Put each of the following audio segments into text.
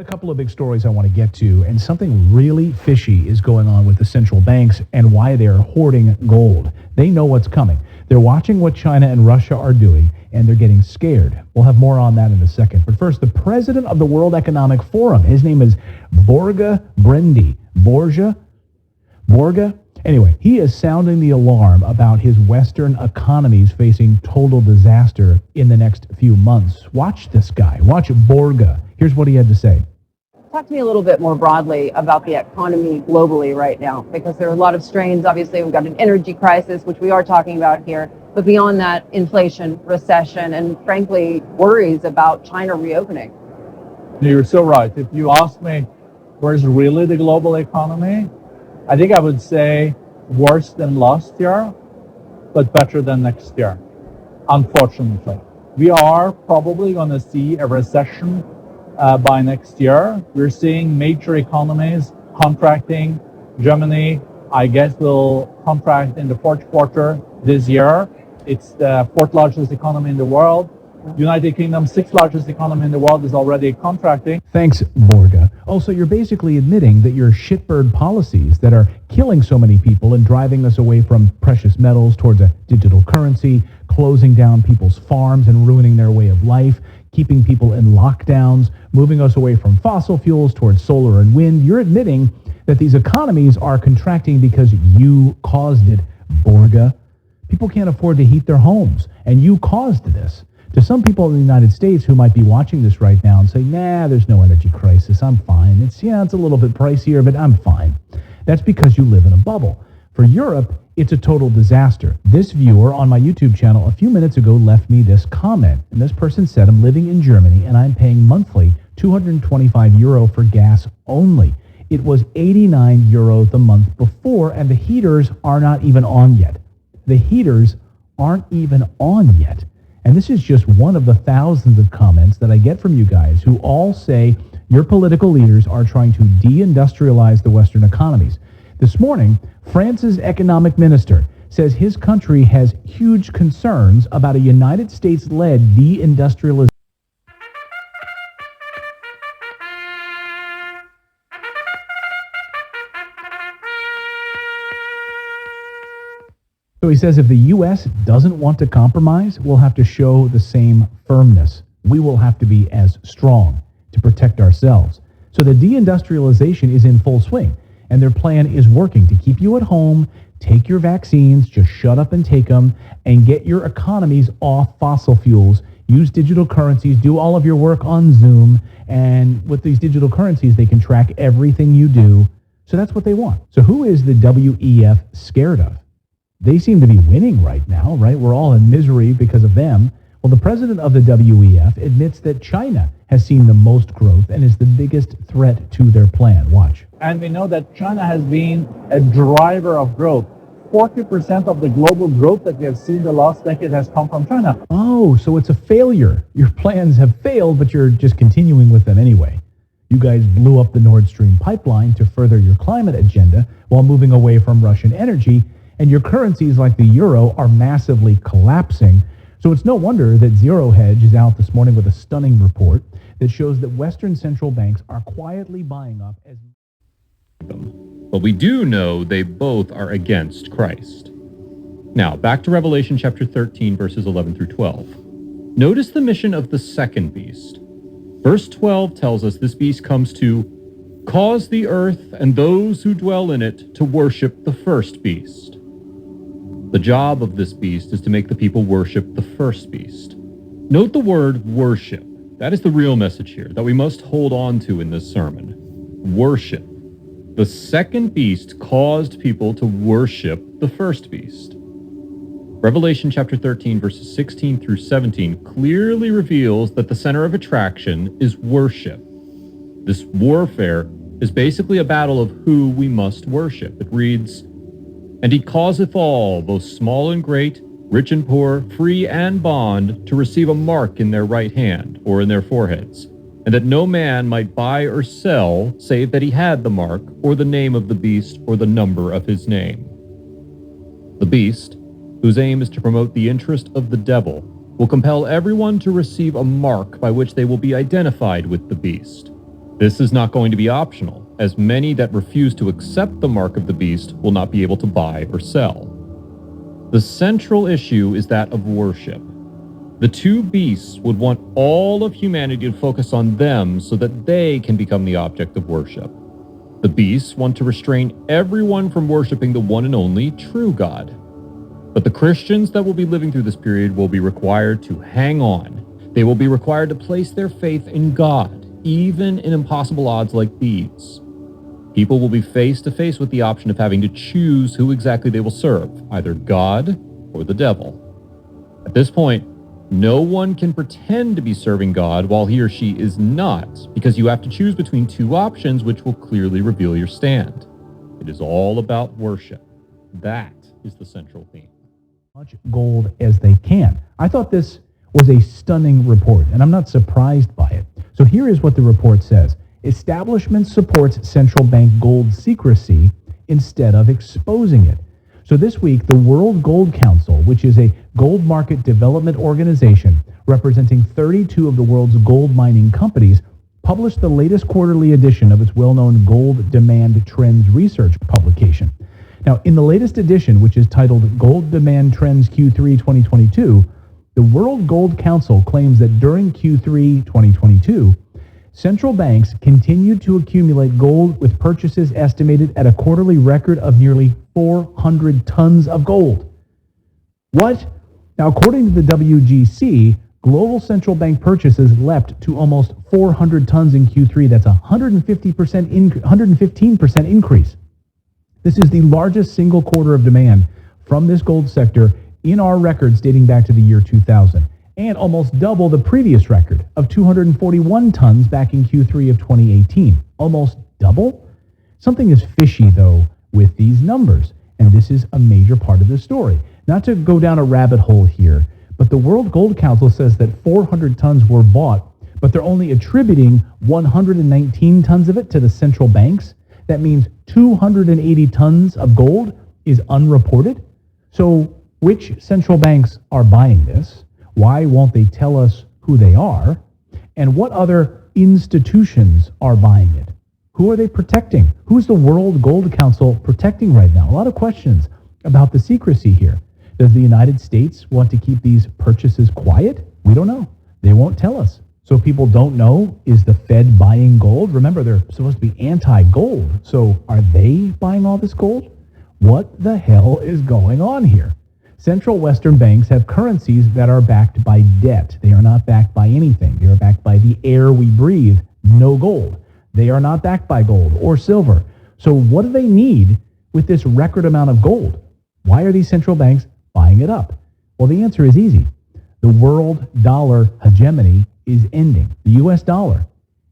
A couple of big stories I want to get to, and something really fishy is going on with the central banks and why they're hoarding gold. They know what's coming. They're watching what China and Russia are doing, and they're getting scared. We'll have more on that in a second. But first, the president of the World Economic Forum, his name is Borja Brendi. Borja? Anyway, he is sounding the alarm about his Western economies facing total disaster in the next few months. Watch this guy. Watch Borja. Here's what he had to say. Talk to me a little bit more broadly about the economy globally right now, because there are a lot of strains. Obviously, we've got an energy crisis, which we are talking about here. But beyond that, inflation, recession, and frankly, worries about China reopening. You're so right. If you ask me, where's really the global economy? I think I would say worse than last year, but better than next year, unfortunately. We are probably going to see a recession by next year. We're seeing major economies contracting. Germany, I guess, will contract in the fourth quarter this year. It's the fourth largest economy in the world. United Kingdom, sixth largest economy in the world, is already contracting. Thanks, Borja. Also, you're basically admitting that your shitbird policies that are killing so many people and driving us away from precious metals towards a digital currency, closing down people's farms and ruining their way of life, keeping people in lockdowns, moving us away from fossil fuels towards solar and wind. You're admitting that these economies are contracting because you caused it, Borja. People can't afford to heat their homes, and you caused this. To some people in the United States who might be watching this right now and say, nah, there's no energy crisis, I'm fine. It's a little bit pricier, but I'm fine. That's because you live in a bubble. For Europe, it's a total disaster. This viewer on my YouTube channel a few minutes ago left me this comment, and this person said, I'm living in Germany and I'm paying monthly 225 euro for gas only. It was 89 euro the month before, and the heaters are not even on yet. The heaters aren't even on yet. And this is just one of the thousands of comments that I get from you guys who all say your political leaders are trying to deindustrialize the Western economies. This morning, France's economic minister says his country has huge concerns about a United States-led deindustrialization. So he says if the U.S. doesn't want to compromise, we'll have to show the same firmness. We will have to be as strong to protect ourselves. So the deindustrialization is in full swing, and their plan is working to keep you at home, take your vaccines, just shut up and take them, and get your economies off fossil fuels, use digital currencies, do all of your work on Zoom, and with these digital currencies, they can track everything you do. So that's what they want. So who is the WEF scared of? They seem to be winning right now, right? We're all in misery because of them. Well, the president of the WEF admits that China has seen the most growth and is the biggest threat to their plan. Watch. And we know that China has been a driver of growth. 40% of the global growth that we have seen the last decade has come from China. Oh, so it's a failure. Your plans have failed, but you're just continuing with them anyway. You guys blew up the Nord Stream pipeline to further your climate agenda while moving away from Russian energy, and your currencies like the euro are massively collapsing. So it's no wonder that Zero Hedge is out this morning with a stunning report that shows that Western central banks are quietly buying up as... But we do know they both are against Christ. Now, back to Revelation chapter 13, verses 11 through 12. Notice the mission of the second beast. Verse 12 tells us this beast comes to cause the earth and those who dwell in it to worship the first beast. The job of this beast is to make the people worship the first beast. Note the word worship. That is the real message here that we must hold on to in this sermon. Worship. The second beast caused people to worship the first beast. Revelation chapter 13, verses 16 through 17 clearly reveals that the center of attraction is worship. This warfare is basically a battle of who we must worship. It reads, "And he causeth all, both small and great, rich and poor, free and bond, to receive a mark in their right hand, or in their foreheads, and that no man might buy or sell, save that he had the mark, or the name of the beast, or the number of his name." The beast, whose aim is to promote the interest of the devil, will compel everyone to receive a mark by which they will be identified with the beast. This is not going to be optional, as many that refuse to accept the mark of the beast will not be able to buy or sell. The central issue is that of worship. The two beasts would want all of humanity to focus on them so that they can become the object of worship. The beasts want to restrain everyone from worshiping the one and only true God. But the Christians that will be living through this period will be required to hang on. They will be required to place their faith in God, even in impossible odds like these. People will be face to face with the option of having to choose who exactly they will serve, either God or the devil. At this point, no one can pretend to be serving God while he or she is not, because you have to choose between two options which will clearly reveal your stand. It is all about worship. That is the central theme. Much gold as they can. I thought this was a stunning report, and I'm not surprised by it. So here is what the report says. Establishment supports central bank gold secrecy instead of exposing it. So this week, the World Gold Council, which is a gold market development organization representing 32 of the world's gold mining companies, published the latest quarterly edition of its well-known Gold Demand Trends research publication. Now, in the latest edition, which is titled Gold Demand Trends Q3 2022, the World Gold Council claims that during Q3 2022, central banks continued to accumulate gold with purchases estimated at a quarterly record of nearly 400 tons of gold. What? Now, according to the WGC, global central bank purchases leapt to almost 400 tons in Q3. That's a 115% increase. This is the largest single quarter of demand from this gold sector in our records dating back to the year 2000, and almost double the previous record of 241 tons back in Q3 of 2018. Almost double? Something is fishy, though, with these numbers, and this is a major part of the story. Not to go down a rabbit hole here, but the World Gold Council says that 400 tons were bought, but they're only attributing 119 tons of it to the central banks. That means 280 tons of gold is unreported. So which central banks are buying this? Why won't they tell us who they are? And what other institutions are buying it? Who are they protecting? Who's the World Gold Council protecting right now? A lot of questions about the secrecy here. Does the United States want to keep these purchases quiet? We don't know. They won't tell us. So people don't know, is the Fed buying gold? Remember, they're supposed to be anti-gold. So are they buying all this gold? What the hell is going on here? Central Western banks have currencies that are backed by debt. They are not backed by anything. They are backed by the air we breathe, no gold. They are not backed by gold or silver. So what do they need with this record amount of gold? Why are these central banks buying it up? Well, the answer is easy. The world dollar hegemony is ending. The U.S. dollar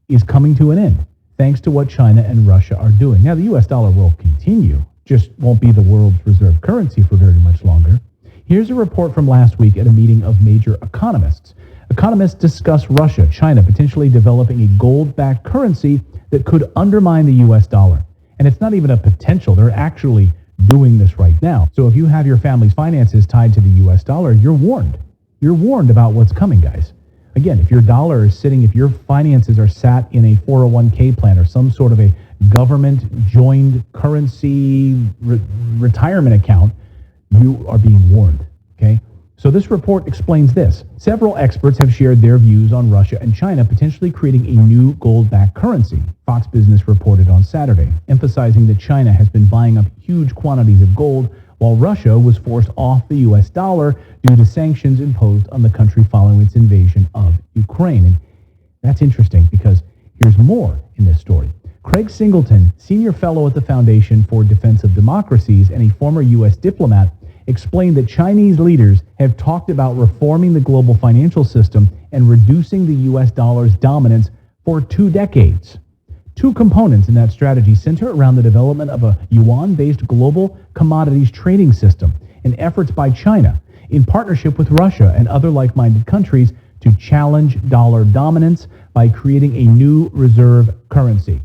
is coming to an end thanks to what China and Russia are doing. Now, the U.S. dollar will continue, just won't be the world's reserve currency for very much longer. Here's a report from last week at a meeting of major economists. Economists discuss Russia, China potentially developing a gold-backed currency that could undermine the U.S. dollar. And it's not even a potential. They're actually doing this right now. So if you have your family's finances tied to the U.S. dollar, you're warned. You're warned about what's coming, guys. Again, if your dollar is sitting, if your finances are sat in a 401k plan or some sort of a government-joined currency retirement account, you are being warned, okay? So this report explains this. Several experts have shared their views on Russia and China potentially creating a new gold-backed currency. Fox Business reported on Saturday, emphasizing that China has been buying up huge quantities of gold while Russia was forced off the U.S. dollar due to sanctions imposed on the country following its invasion of Ukraine. And that's interesting because here's more in this story. Craig Singleton, senior fellow at the Foundation for Defense of Democracies and a former U.S. diplomat, explained that Chinese leaders have talked about reforming the global financial system and reducing the U.S. dollar's dominance for 2 decades. Two components in that strategy center around the development of a yuan-based global commodities trading system and efforts by China in partnership with Russia and other like-minded countries to challenge dollar dominance by creating a new reserve currency.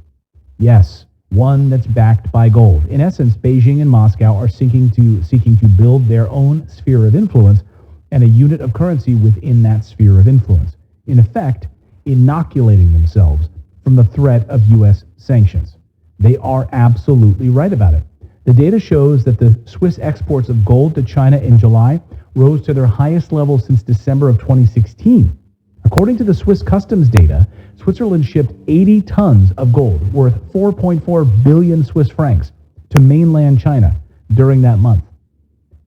Yes, one that's backed by gold. In essence, Beijing and Moscow are seeking to build their own sphere of influence and a unit of currency within that sphere of influence. In effect, inoculating themselves from the threat of U.S. sanctions. They are absolutely right about it. The data shows that the Swiss exports of gold to China in July rose to their highest level since December of 2016. According to the Swiss customs data, Switzerland shipped 80 tons of gold worth 4.4 billion Swiss francs to mainland China during that month.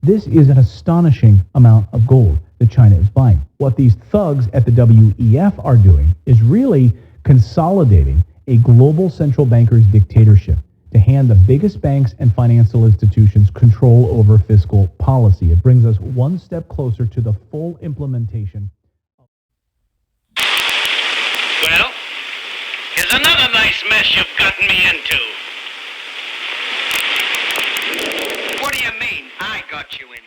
This is an astonishing amount of gold that China is buying. What these thugs at the WEF are doing is really consolidating a global central banker's dictatorship to hand the biggest banks and financial institutions control over fiscal policy. It brings us one step closer to the full implementation. Well, here's another nice mess you've gotten me into. What do you mean, I got you into?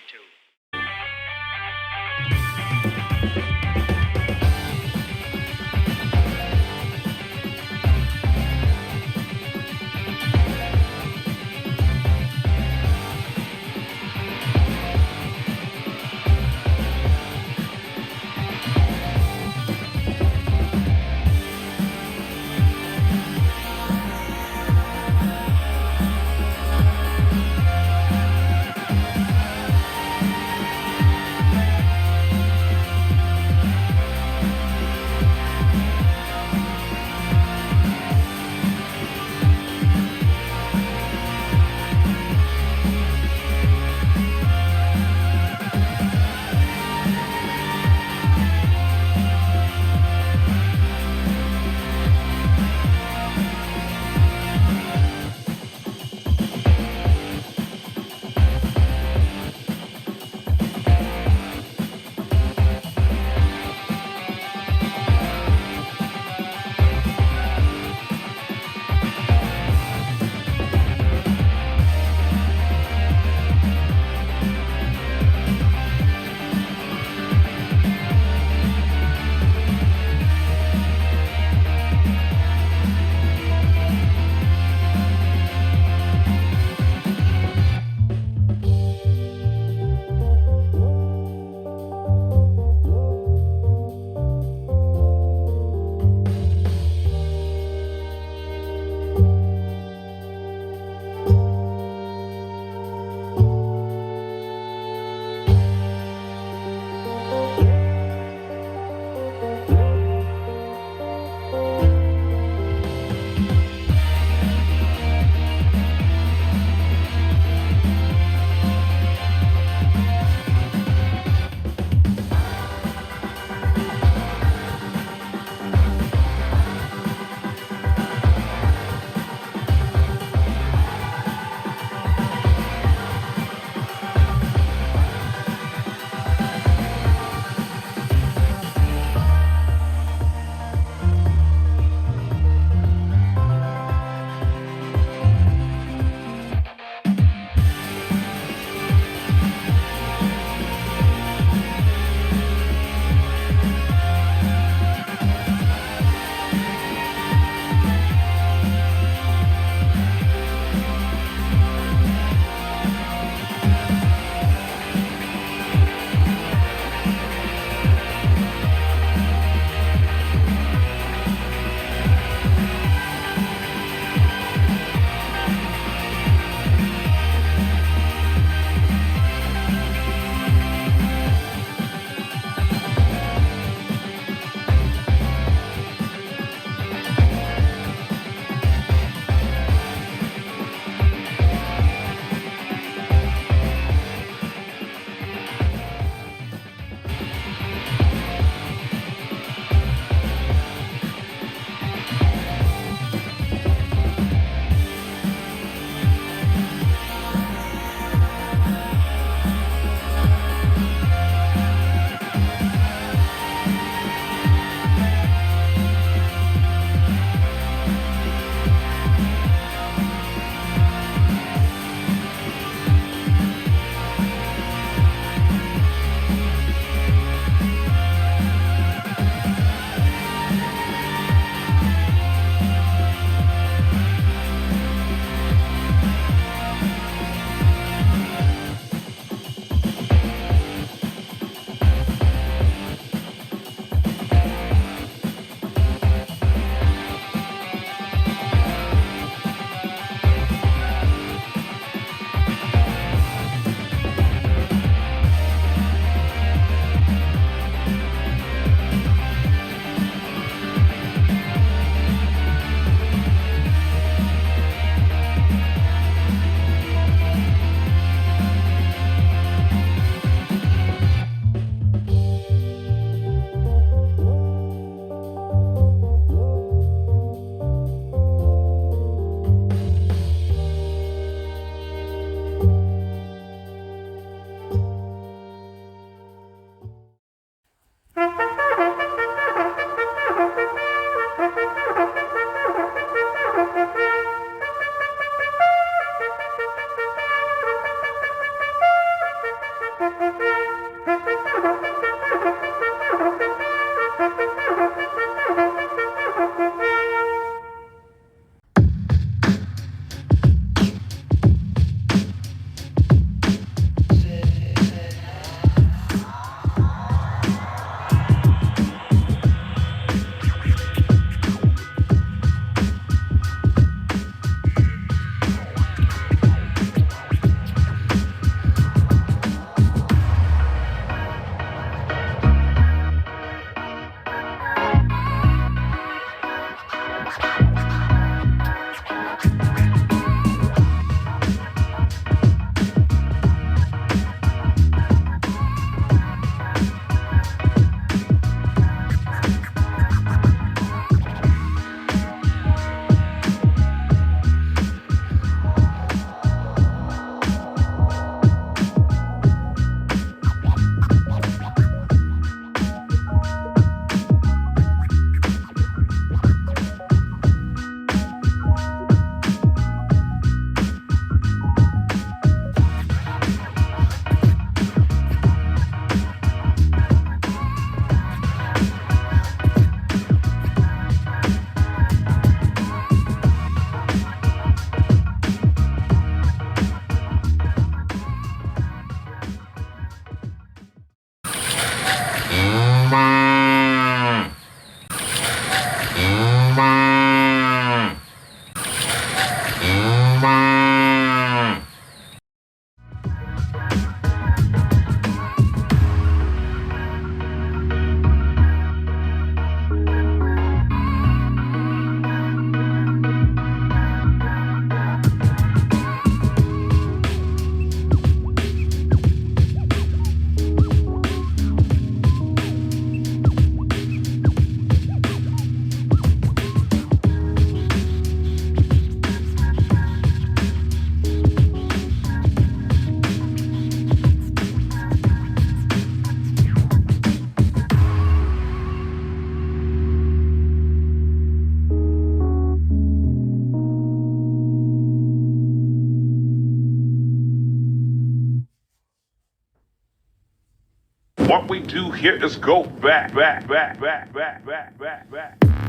what we do here is go back, back, back, back, back, back, back, back.